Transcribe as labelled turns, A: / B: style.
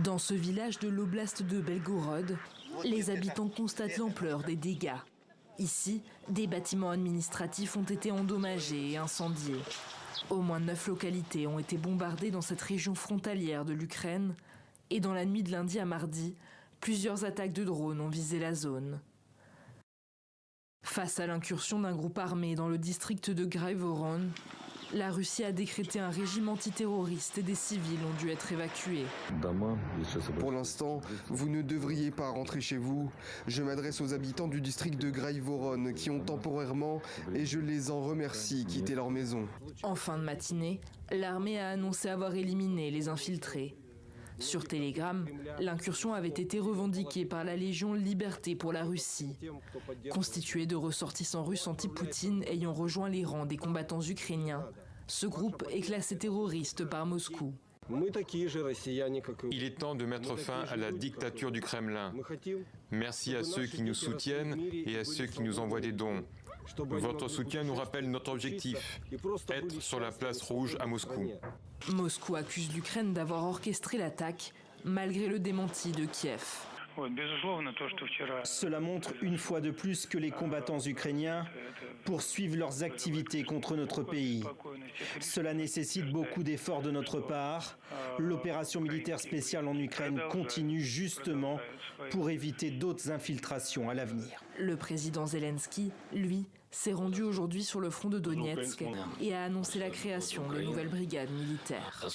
A: Dans ce village de l'oblast de Belgorod, les habitants constatent l'ampleur des dégâts. Ici, des bâtiments administratifs ont été endommagés et incendiés. Au moins 9 localités ont été bombardées dans cette région frontalière de l'Ukraine. Et dans la nuit de lundi à mardi, plusieurs attaques de drones ont visé la zone. Face à l'incursion d'un groupe armé dans le district de Graivorone, la Russie a décrété un régime antiterroriste et des civils ont dû être évacués.
B: Pour l'instant, vous ne devriez pas rentrer chez vous. Je m'adresse aux habitants du district de Graivorone qui ont temporairement, et je les en remercie, quitté leur maison.
A: En fin de matinée, l'armée a annoncé avoir éliminé les infiltrés. Sur Telegram, l'incursion avait été revendiquée par la Légion Liberté pour la Russie. Constituée de ressortissants russes anti-Poutine ayant rejoint les rangs des combattants ukrainiens, ce groupe est classé terroriste par Moscou.
C: Il est temps de mettre fin à la dictature du Kremlin. Merci à ceux qui nous soutiennent et à ceux qui nous envoient des dons. Votre soutien nous rappelle notre objectif, être sur la place rouge à Moscou.
A: Moscou accuse l'Ukraine d'avoir orchestré l'attaque, malgré le démenti de Kiev.
D: Cela montre une fois de plus que les combattants ukrainiens poursuivent leurs activités contre notre pays. Cela nécessite beaucoup d'efforts de notre part. L'opération militaire spéciale en Ukraine continue justement pour éviter d'autres infiltrations à l'avenir.
A: Le président Zelensky, lui, s'est rendu aujourd'hui sur le front de Donetsk et a annoncé la création de nouvelles brigades militaires.